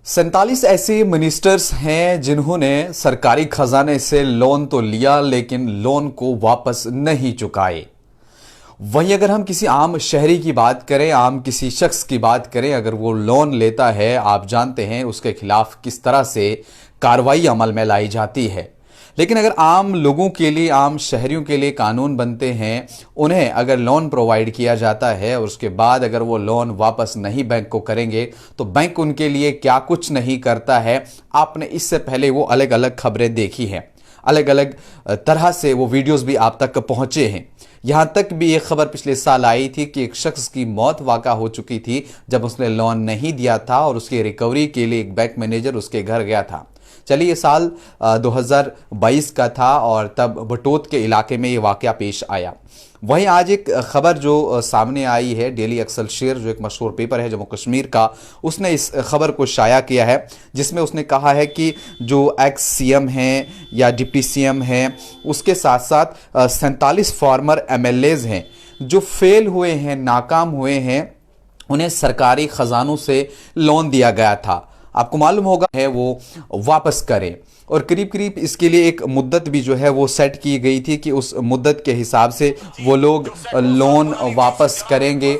47 ऐसे मिनिस्टर्स हैं जिन्होंने सरकारी खजाने से लोन तो लिया लेकिन लोन को वापस नहीं चुकाए। वहीं अगर हम किसी आम शहरी की बात करें, आम किसी शख्स की बात करें, अगर वो लोन लेता है, आप जानते हैं उसके खिलाफ किस तरह से कार्रवाई अमल में लाई जाती है। लेकिन अगर आम लोगों के लिए, आम शहरियों के लिए कानून बनते हैं, उन्हें अगर लोन प्रोवाइड किया जाता है और उसके बाद अगर वो लोन वापस नहीं बैंक को करेंगे तो बैंक उनके लिए क्या कुछ नहीं करता है। आपने इससे पहले वो अलग अलग खबरें देखी हैं, अलग अलग तरह से वो वीडियोस भी आप तक पहुंचे हैं। यहां तक भी एक खबर पिछले साल आई थी कि एक शख्स की मौत वाक़ा हो चुकी थी जब उसने लोन नहीं दिया था और उसकी रिकवरी के लिए एक बैंक मैनेजर उसके घर गया था। चलिए, ये साल 2022 का था और तब बटोत के इलाके में ये वाक़या पेश आया। वहीं आज एक खबर जो सामने आई है, डेली एक्सेलसियर जो एक मशहूर पेपर है जम्मू कश्मीर का, उसने इस खबर को शाया किया है जिसमें उसने कहा है कि जो एक्स सीएम हैं या डिप्टी सीएम हैं, उसके साथ साथ 47 फॉर्मर एमएलएज हैं जो फेल हुए हैं, नाकाम हुए हैं, उन्हें सरकारी खजानों से लोन दिया गया था, आपको मालूम होगा है वो वापस करें। और करीब करीब इसके लिए एक मुद्दत भी जो है वो सेट की गई थी कि उस मुद्दत के हिसाब से वो लोग लोन वापस करेंगे।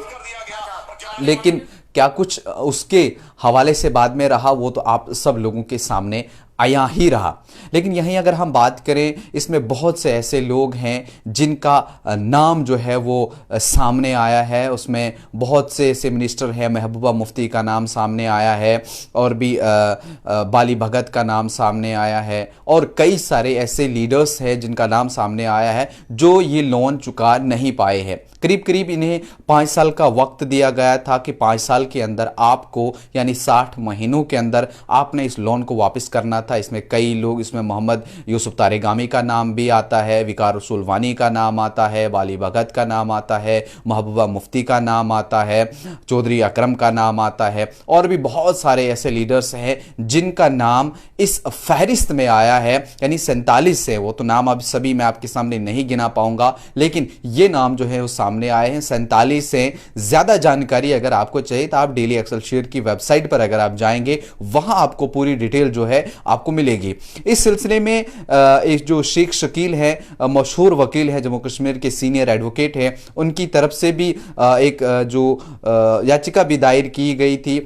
लेकिन क्या कुछ उसके हवाले से बाद में रहा वो तो आप सब लोगों के सामने आया ही रहा। लेकिन यहीं अगर हम बात करें, इसमें बहुत से ऐसे लोग हैं जिनका नाम जो है वो सामने आया है। उसमें बहुत से ऐसे मिनिस्टर हैं, महबूबा मुफ्ती का नाम सामने आया है और भी बाली भगत का नाम सामने आया है और कई सारे ऐसे लीडर्स हैं जिनका नाम सामने आया है जो ये लोन चुका नहीं पाए हैं। करीब करीब इन्हें 5 साल का वक्त दिया गया था कि 5 साल के अंदर आपको, यानी 60 महीनों के अंदर आपने इस लोन को वापस करना था। इसमें कई लोग, इसमें मोहम्मद यूसुफ तारेगामी का नाम भी आता है, विकार रसूल वानी का नाम आता है, बाली भगत का नाम आता है, महबूबा मुफ्ती का नाम आता है, चौधरी अकरम का नाम आता है और भी बहुत सारे ऐसे लीडर्स हैं जिनका नाम इस फहरिस्त में आया है। यानी 47 है, वो तो नाम अब सभी मैं आपके सामने नहीं गिना पाऊंगा, लेकिन ये नाम जो है वो सामने आए हैं 47 से। ज्यादा जानकारी अगर आपको चाहिए तो आप डेली एक्सेलसियर की वेबसाइट पर अगर आप जाएंगे, वहां आपको पूरी डिटेल जो है आपको मिलेगी। इस सिलसिले में एक जो शेख शकील है, मशहूर वकील है, जम्मू कश्मीर के सीनियर एडवोकेट है, उनकी तरफ से भी एक जो याचिका भी दायर की गई थी।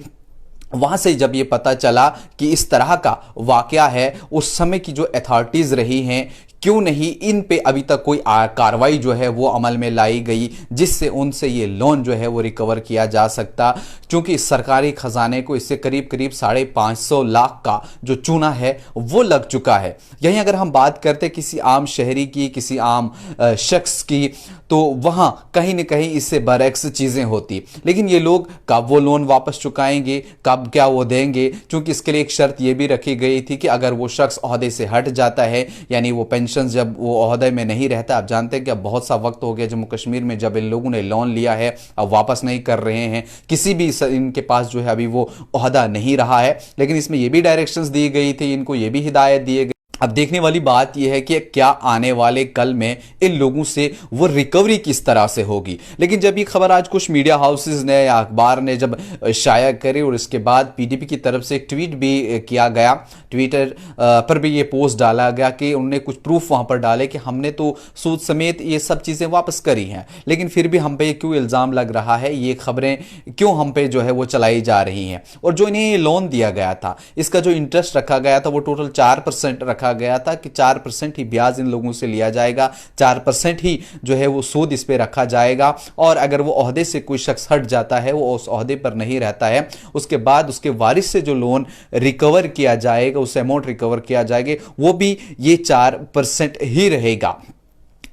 वहां से जब ये पता चला कि इस तरह का वाकया है, उस समय की जो अथॉरिटीज रही हैं, क्यों नहीं इन पे अभी तक कोई कार्रवाई जो है वो अमल में लाई गई जिससे उनसे ये लोन जो है वो रिकवर किया जा सकता। क्योंकि सरकारी खजाने को इससे करीब करीब 550 लाख का जो चूना है वो लग चुका है। यहीं अगर हम बात करते किसी आम शहरी की, किसी आम शख्स की, तो वहां कहीं ना कहीं इससे बरअक्स चीजें होती। लेकिन ये लोग कब वो लोन वापस चुकाएंगे, कब क्या वो देंगे, क्योंकि इसके लिए एक शर्त ये भी रखी गई थी कि अगर वो शख्स ओहदे से हट जाता है, यानी वो पेंशन जब वो ओहदे में नहीं रहता। आप जानते हैं कि अब बहुत सा वक्त हो गया जम्मू कश्मीर में जब इन लोगों ने लोन लिया है, अब वापस नहीं कर रहे हैं, किसी भी इनके पास जो है अभी वो ओहदा नहीं रहा है। लेकिन इसमें यह भी डायरेक्शंस दी गई थी, इनको ये भी हिदायत दिए गई। अब देखने वाली बात यह है कि क्या आने वाले कल में इन लोगों से वो रिकवरी किस तरह से होगी। लेकिन जब ये खबर आज कुछ मीडिया हाउसेस ने या अखबार ने जब शाया करे और इसके बाद पीडीपी की तरफ से एक ट्वीट भी किया गया, ट्विटर पर भी ये पोस्ट डाला गया कि उन्होंने कुछ प्रूफ वहां पर डाले कि हमने तो सूद समेत ये सब चीजें वापस करी हैं, लेकिन फिर भी हम पे क्यों इल्जाम लग रहा है, ये खबरें क्यों हम पे जो है वो चलाई जा रही हैं। और जो इन्हें ये लोन दिया गया था, इसका जो इंटरेस्ट रखा गया था वो टोटल 4% रखा गया था कि 4% ही ब्याज इन लोगों से लिया जाएगा, 4% ही जो है वो सूद इस पे रखा जाएगा। और अगर वो ओहदे से कोई शख्स हट जाता है, वो उस ओहदे पर नहीं रहता है, उसके बाद उसके वारिस से जो लोन रिकवर किया जाएगा, उस अमाउंट रिकवर किया जाएगा, वो भी ये 4% ही रहेगा।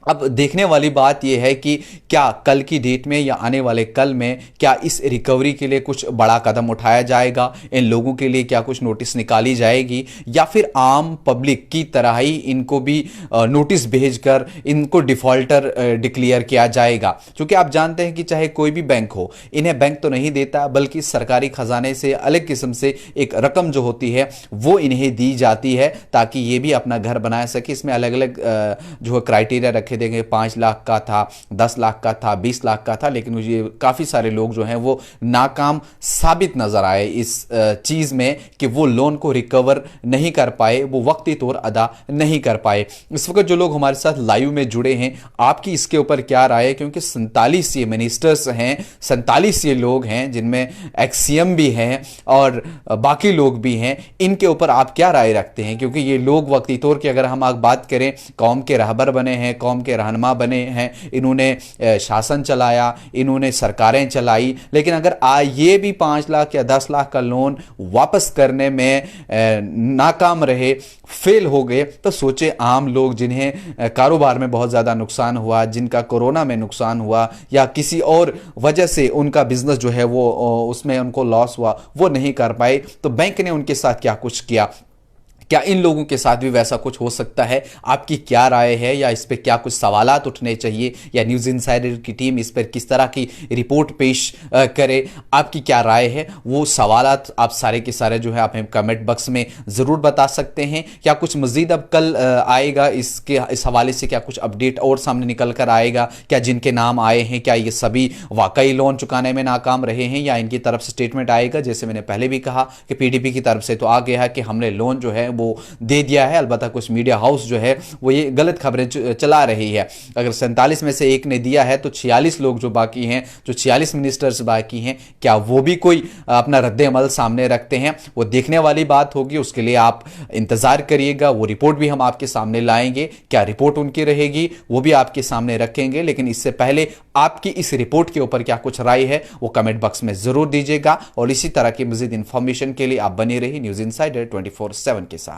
अब देखने वाली बात यह है कि क्या कल की डेट में या आने वाले कल में क्या इस रिकवरी के लिए कुछ बड़ा कदम उठाया जाएगा, इन लोगों के लिए क्या कुछ नोटिस निकाली जाएगी, या फिर आम पब्लिक की तरह ही इनको भी नोटिस भेजकर इनको डिफॉल्टर डिक्लेयर किया जाएगा। क्योंकि आप जानते हैं कि चाहे कोई भी बैंक हो, इन्हें बैंक तो नहीं देता, बल्कि सरकारी खजाने से अलग किस्म से एक रकम जो होती है वो इन्हें दी जाती है ताकि ये भी अपना घर बना सके। इसमें अलग अलग जो क्राइटेरिया रखे रखे देंगे 5 लाख का था, 10 लाख का था, 20 लाख का था, लेकिन मुझे काफ़ी सारे लोग जो हैं वो नाकाम साबित नज़र आए इस चीज़ में कि वो लोन को रिकवर नहीं कर पाए, वो वक्ती तौर अदा नहीं कर पाए। इस वक्त जो लोग हमारे साथ लाइव में जुड़े हैं, आपकी इसके ऊपर क्या राय है? क्योंकि 47 ये मिनिस्टर्स हैं, 47 ये लोग हैं जिनमें एक्सीएम भी हैं और बाकी लोग भी हैं, इनके ऊपर आप क्या राय रखते हैं? क्योंकि ये लोग वक्ती तौर की अगर हम बात करें, कौम के रहबर बने हैं, कौम के रहनुमा बने हैं, इन्होंने शासन चलाया, इन्होंने सरकारें चलाई, लेकिन अगर ये भी 5 लाख या 10 लाख का लोन वापस करने में नाकाम रहे, फेल हो गए, तो सोचे आम लोग जिन्हें कारोबार में बहुत ज़्यादा नुकसान हुआ, जिनका कोरोना में नुकसान हुआ या किसी और वजह से उनका बिजनेस जो है वो उसमें उनको लॉस हुआ, वो नहीं कर पाए, तो बैंक ने उनके साथ क्या कुछ किया? क्या इन लोगों के साथ भी वैसा कुछ हो सकता है? आपकी क्या राय है? या इस पर क्या कुछ सवालात उठने चाहिए, या न्यूज़ इनसाइडर की टीम इस पर किस तरह की रिपोर्ट पेश करे? आपकी क्या राय है? वो सवालात आप सारे के सारे जो है आप हमें कमेंट बॉक्स में ज़रूर बता सकते हैं। क्या कुछ मज़ीद अब कल आएगा इस हवाले से? क्या कुछ अपडेट और सामने निकल कर आएगा? क्या जिनके नाम आए हैं, क्या ये सभी वाकई लोन चुकाने में नाकाम रहे हैं, या इनकी तरफ से स्टेटमेंट आएगा? जैसे मैंने पहले भी कहा कि पीडीपी की तरफ से तो आ गया है कि हमने लोन जो है वो दे दिया है, अलबत्ता कुछ मीडिया हाउस जो है वो ये गलत खबरें चला रही है। अगर 47 में से एक ने दिया है तो 46 लोग जो बाकी हैं, जो 46 मिनिस्टर्स बाकी हैं, क्या वो भी कोई अपना रद्द अमल सामने रखते हैं? वो देखने वाली बात होगी, उसके लिए आप इंतजार करिएगा। वो रिपोर्ट भी हम आपके सामने लाएंगे, क्या रिपोर्ट उनकी रहेगी वो भी आपके सामने रखेंगे। लेकिन इससे पहले आपकी इस रिपोर्ट के ऊपर क्या कुछ राय है वो कमेंट बॉक्स में जरूर दीजिएगा, और इसी तरह की मजीद इंफॉर्मेशन के लिए आप बने रहिए न्यूज़ इनसाइडर 24/7 के साथ।